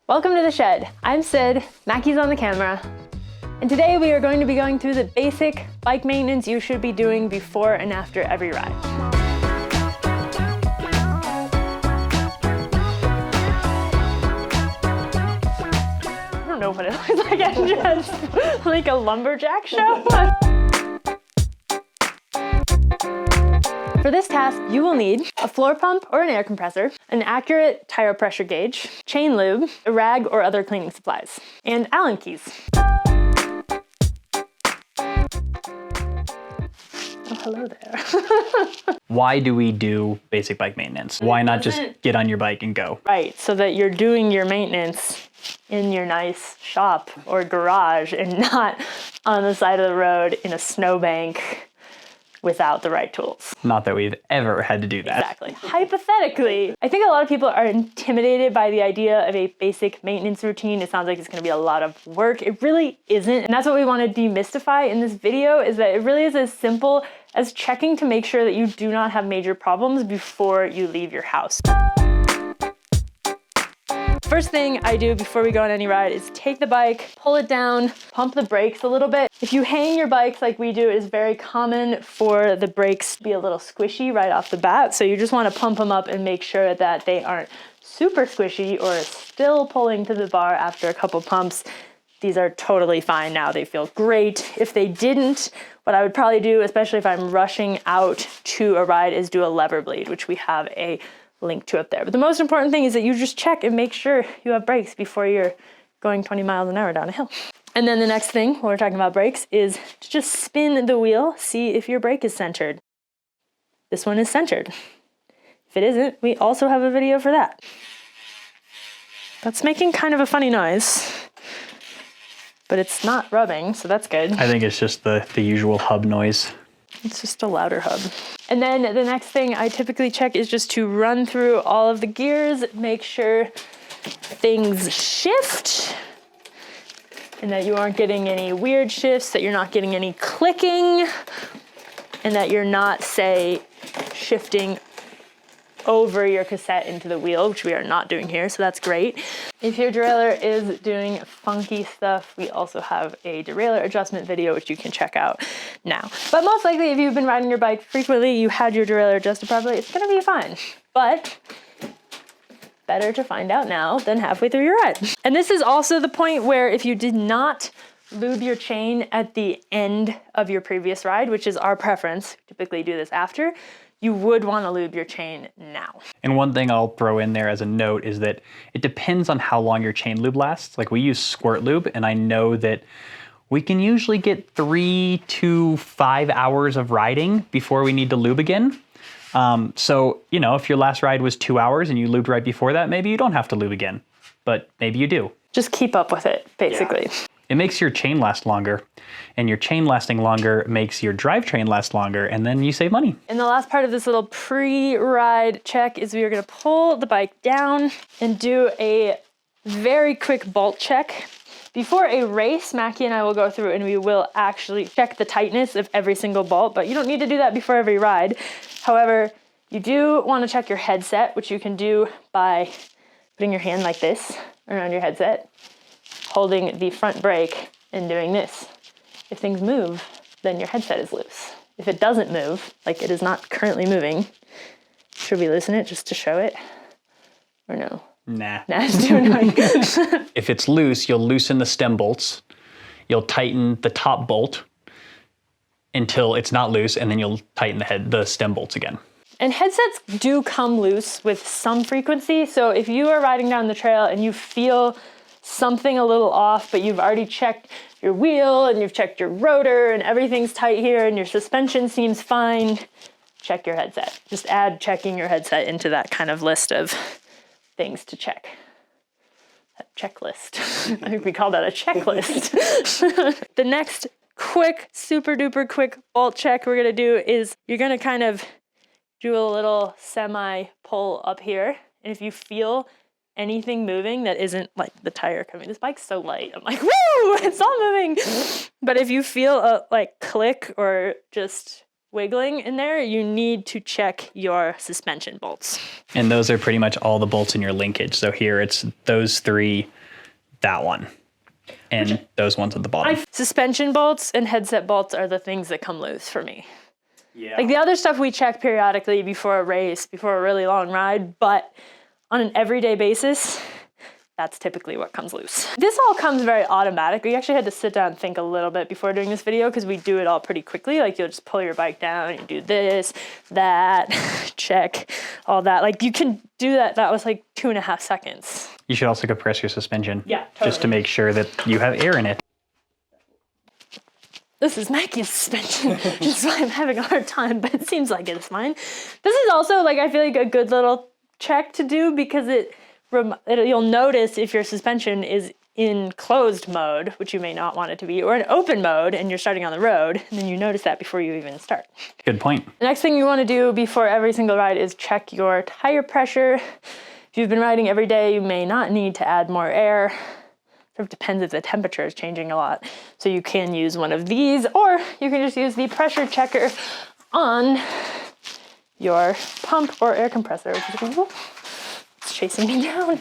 Welcome to the shed. I'm Syd, Mackie's on the camera, and today we are going to be going through the basic bike maintenance you should be doing before and after every ride. I don't know what it looks like. I'm just like a lumberjack show. For this task, you will need a floor pump or an air compressor, an accurate tire pressure gauge, chain lube, a rag or other cleaning supplies, and Allen keys. Oh, hello there. Why do we do basic bike maintenance? Why not just get on your bike and go? Right, so that you're doing your maintenance in your nice shop or garage and not on the side of the road in a snowbank without the right tools. Not that we've ever had to do that. Exactly. Hypothetically, I think a lot of people are intimidated by the idea of a basic maintenance routine. It sounds like it's going to be a lot of work. It really isn't. And that's what we want to demystify in this video, is that it really is as simple as checking to make sure that you do not have major problems before you leave your house. First thing I do before we go on any ride is take the bike, pull it down, pump the brakes a little bit. If you hang your bikes like we do, it is very common for the brakes to be a little squishy right off the bat. So you just want to pump them up and make sure that they aren't super squishy or still pulling to the bar after a couple pumps. These are totally fine now. They feel great. If they didn't, what I would probably do, especially if I'm rushing out to a ride, is do a lever bleed, which we have a link to up there. But the most important thing is that you just check and make sure you have brakes before you're going 20 miles an hour down a hill. And then the next thing, when we're talking about brakes, is to just spin the wheel, see if your brake is centered. This one is centered. If it isn't, we also have a video for that. That's making kind of a funny noise, but it's not rubbing, so that's good. I think it's just the usual hub noise. It's just a louder hub. And then the next thing I typically check is just to run through all of the gears, make sure things shift and that you aren't getting any weird shifts, that you're not getting any clicking, and that you're not, say, shifting over your cassette into the wheel, which we are not doing here, so that's great. If your derailleur is doing funky stuff, we also have a derailleur adjustment video, which you can check out now. But most likely, if you've been riding your bike frequently, you had your derailleur adjusted properly, it's gonna be fine. But better to find out now than halfway through your ride. And this is also the point where if you did not lube your chain at the end of your previous ride, which is our preference, typically do this after, you would want to lube your chain now. And one thing I'll throw in there as a note is that it depends on how long your chain lube lasts. Like we use squirt lube, and I know that we can usually get 3 to 5 hours of riding before we need to lube again. So, you know, if your last ride was 2 hours and you lubed right before that, maybe you don't have to lube again, but maybe you do. Just keep up with it, basically. Yeah. It makes your chain last longer, and your chain lasting longer makes your drivetrain last longer, and then you save money. And the last part of this little pre-ride check is we are gonna pull the bike down and do a very quick bolt check. Before a race, Mackie and I will go through and we will actually check the tightness of every single bolt, but you don't need to do that before every ride. However, you do wanna check your headset, which you can do by putting your hand like this around your headset, holding the front brake and doing this. If things move, then your headset is loose. If it doesn't move, like it is not currently moving, should we loosen it just to show it? Or no? Nah. Nah, it's too annoying. If it's loose, you'll loosen the stem bolts. You'll tighten the top bolt until it's not loose, and then you'll tighten the stem bolts again. And headsets do come loose with some frequency. So if you are riding down the trail and you feel something a little off, but you've already checked your wheel and you've checked your rotor and everything's tight here and your suspension seems fine, check your headset. Just add checking your headset into that kind of list of things to check. That checklist. I think we call that a checklist. The next quick, super duper quick bolt check we're gonna do is you're gonna kind of do a little semi pull up here. And if you feel anything moving that isn't like the tire coming, this bike's so light, I'm like, woo, it's all moving. But if you feel a like click or just wiggling in there, you need to check your suspension bolts. And those are pretty much all the bolts in your linkage. So here it's those 3, that one, and those ones at the bottom. Suspension bolts and headset bolts are the things that come loose for me. Yeah. Like the other stuff we check periodically before a race, before a really long ride, but on an everyday basis, that's typically what comes loose. This all comes very automatic. We actually had to sit down and think a little bit before doing this video because we do it all pretty quickly. Like you'll just pull your bike down, you do this, that, check, all that. Like you can do that. That was like 2.5 seconds. You should also compress your suspension. Yeah, totally. Just to make sure that you have air in it. This is Mackie's suspension, which is why I'm having a hard time, but it seems like it's mine. This is also like, I feel like a good little check to do because you'll notice if your suspension is in closed mode, which you may not want it to be, or in open mode and you're starting on the road, and then you notice that before you even start. Good point. The next thing you want to do before every single ride is check your tire pressure. If you've been riding every day, you may not need to add more air. Sort of depends if the temperature is changing a lot. So you can use one of these, or you can just use the pressure checker on your pump or air compressor, which is it's chasing me down,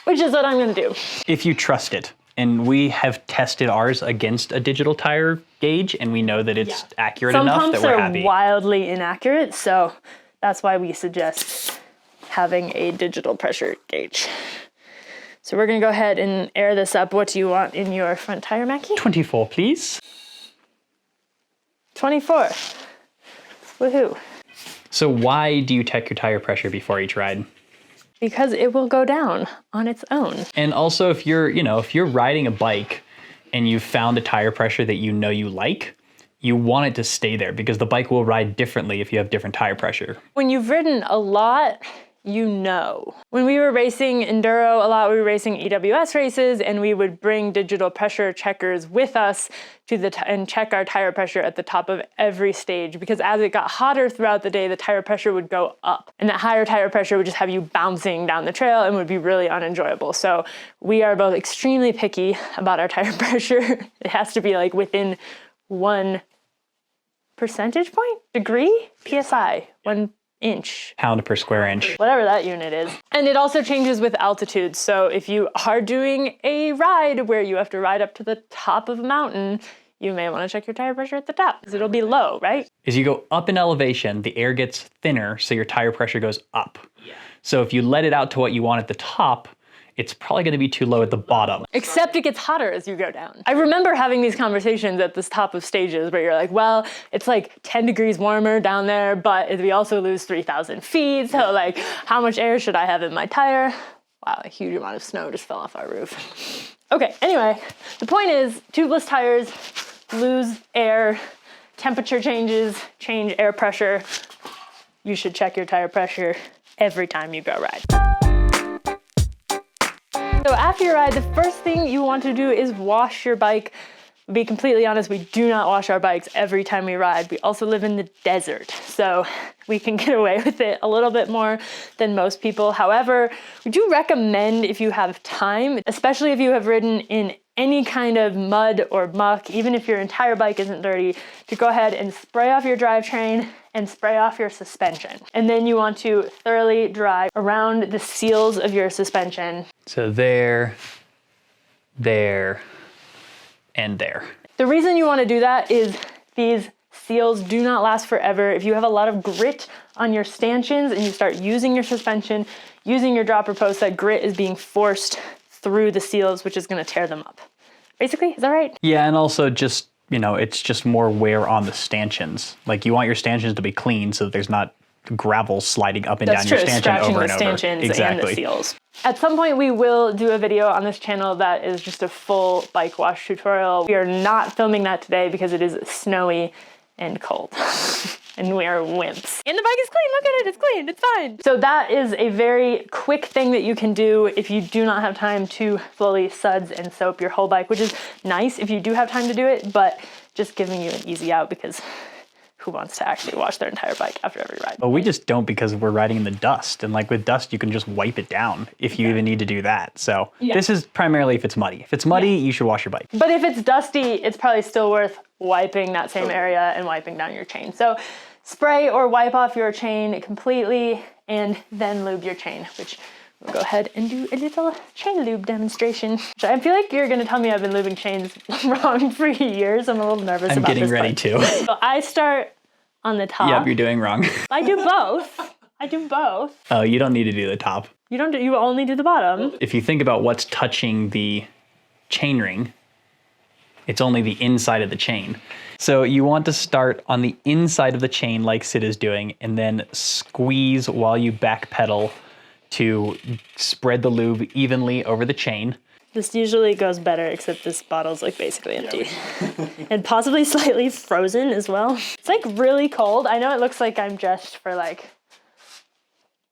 which is what I'm gonna do. If you trust it, and we have tested ours against a digital tire gauge, and we know that it's accurate enough that we're happy. Some pumps are wildly inaccurate, so that's why we suggest having a digital pressure gauge. So we're gonna go ahead and air this up. What do you want in your front tire, Mackie? 24, please. 24. Woohoo. So why do you check your tire pressure before each ride? Because it will go down on its own. And also if you're riding a bike and you've found a tire pressure that you know you like, you want it to stay there because the bike will ride differently if you have different tire pressure. When you've ridden a lot, you know. When we were racing enduro a lot, we were racing EWS races, and we would bring digital pressure checkers with us to and check our tire pressure at the top of every stage, because as it got hotter throughout the day, the tire pressure would go up, and that higher tire pressure would just have you bouncing down the trail and would be really unenjoyable. So we are both extremely picky about our tire pressure. It has to be like within 1 percentage point, degree, PSI, 1 inch. Pound per square inch. Whatever that unit is. And it also changes with altitude. So if you are doing a ride where you have to ride up to the top of a mountain, you may want to check your tire pressure at the top because it'll be low, right? As you go up in elevation, the air gets thinner, so your tire pressure goes up. Yeah. So if you let it out to what you want at the top, it's probably going to be too low at the bottom. Except it gets hotter as you go down. I remember having these conversations at the top of stages where you're like, well, it's like 10 degrees warmer down there, but we also lose 3,000 feet. So like, how much air should I have in my tire? Wow, a huge amount of snow just fell off our roof. Okay, anyway, the point is tubeless tires lose air, temperature changes, change air pressure. You should check your tire pressure every time you go ride. So after your ride, the first thing you want to do is wash your bike. To be completely honest, we do not wash our bikes every time we ride. We also live in the desert, so we can get away with it a little bit more than most people. However, we do recommend, if you have time, especially if you have ridden in any kind of mud or muck, even if your entire bike isn't dirty, to go ahead and spray off your drivetrain and spray off your suspension. And then you want to thoroughly dry around the seals of your suspension. So there, and there. The reason you want to do that is these seals do not last forever. If you have a lot of grit on your stanchions and you start using your suspension, using your dropper post, that grit is being forced through the seals, which is going to tear them up. Basically, is that right? Yeah, and also just, it's just more wear on the stanchions. Like you want your stanchions to be clean so that there's not gravel sliding up and down your stanchion over and over. Stanchions exactly. And the seals. At some point we will do a video on this channel that is just a full bike wash tutorial. We are not filming that today because it is snowy and cold. And we are wimps. And the bike is clean, look at it, it's clean, it's fine. So that is a very quick thing that you can do if you do not have time to fully suds and soap your whole bike, which is nice if you do have time to do it, but just giving you an easy out because who wants to actually wash their entire bike after every ride? Well, we just don't because we're riding in the dust. And like with dust, you can just wipe it down if you even need to do that. So this is primarily if it's muddy. If it's muddy, you should wash your bike. But if it's dusty, it's probably still worth wiping that same area and wiping down your chain. So spray or wipe off your chain completely and then lube your chain, which we'll go ahead and do a little chain lube demonstration. I feel like you're gonna tell me I've been lubing chains wrong for years. I'm a little nervous about this. I'm getting ready to. So I start on the top. Yep, you're doing wrong. I do both. I do both. Oh, you don't need to do the top. You only do the bottom. If you think about what's touching the chain ring, it's only the inside of the chain. So you want to start on the inside of the chain like Syd is doing, and then squeeze while you backpedal to spread the lube evenly over the chain. This usually goes better, except this bottle's like basically empty. And possibly slightly frozen as well. It's like really cold. I know it looks like I'm dressed for like,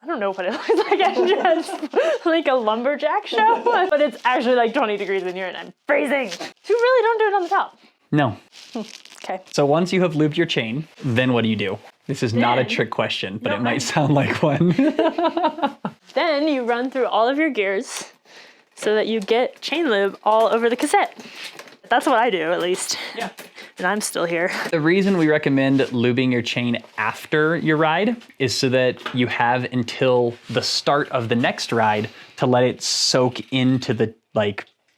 I don't know what it looks like. I'm dressed like a lumberjack show, but it's actually like 20 degrees in here and I'm freezing. You really don't do it on the top. No. Okay. So once you have lubed your chain, then what do? This is not a trick question, but it might sound like one. Then you run through all of your gears so that you get chain lube all over the cassette. That's what I do, at least. Yeah. And I'm still here. The reason we recommend lubing your chain after your ride is so that you have until the start of the next ride to let it soak into the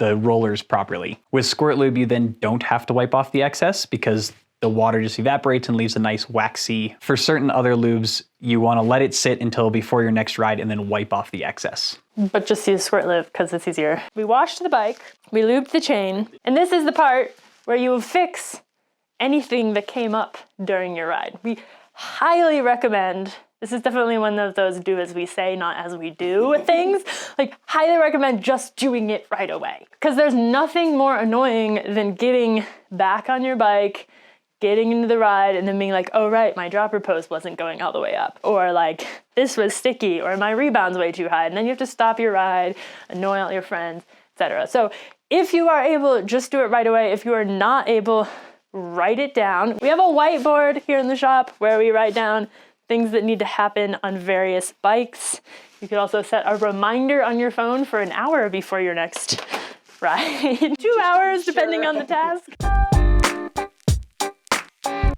rollers properly. With squirt lube, you then don't have to wipe off the excess because the water just evaporates and leaves a nice waxy. For certain other lubes, you want to let it sit until before your next ride and then wipe off the excess. But just use squirt lube because it's easier. We washed the bike, we lubed the chain, and this is the part where you will fix anything that came up during your ride. We highly recommend, this is definitely one of those do as we say, not as we do things. Like, highly recommend just doing it right away. Because there's nothing more annoying than getting back on your bike, getting into the ride, and then being like, oh right, my dropper post wasn't going all the way up. Or like, this was sticky, or my rebound's way too high. And then you have to stop your ride, annoy all your friends, etc. So if you are able, just do it right away. If you are not able, write it down. We have a whiteboard here in the shop where we write down things that need to happen on various bikes. You could also set a reminder on your phone for an hour before your next ride. 2 hours, depending on the task.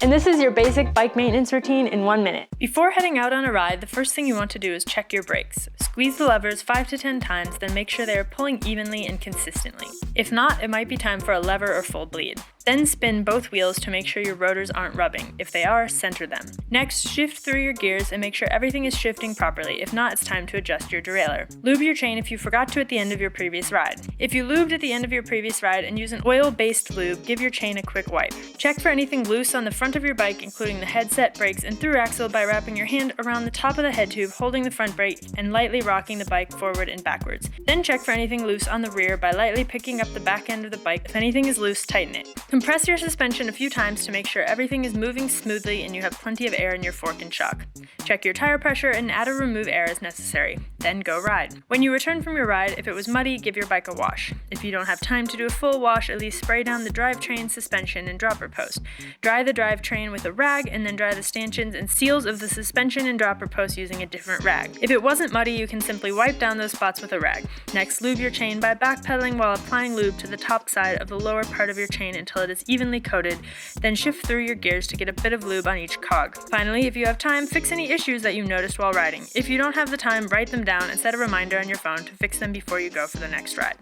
And this is your basic bike maintenance routine in 1 minute. Before heading out on a ride, the first thing you want to do is check your brakes. Squeeze the levers 5 to 10 times, then make sure they are pulling evenly and consistently. If not, it might be time for a lever or full bleed. Then spin both wheels to make sure your rotors aren't rubbing. If they are, center them. Next, shift through your gears and make sure everything is shifting properly. If not, it's time to adjust your derailleur. Lube your chain if you forgot to at the end of your previous ride. If you lubed at the end of your previous ride and use an oil-based lube, give your chain a quick wipe. Check for anything loose on the front of your bike, including the headset, brakes, and through axle by wrapping your hand around the top of the head tube, holding the front brake, and lightly rocking the bike forward and backwards. Then check for anything loose on the rear by lightly picking up the back end of the bike. If anything is loose, tighten it. Compress your suspension a few times to make sure everything is moving smoothly and you have plenty of air in your fork and shock. Check your tire pressure and add or remove air as necessary. Then go ride. When you return from your ride, if it was muddy, give your bike a wash. If you don't have time to do a full wash, at least spray down the drivetrain, suspension, and dropper post. Dry the drivetrain with a rag and then dry the stanchions and seals of the suspension and dropper post using a different rag. If it wasn't muddy, you can simply wipe down those spots with a rag. Next, lube your chain by backpedaling while applying lube to the top side of the lower part of your chain until it is evenly coated, then shift through your gears to get a bit of lube on each cog. Finally, if you have time, fix any issues that you noticed while riding. If you don't have the time, write them down and set a reminder on your phone to fix them before you go for the next ride.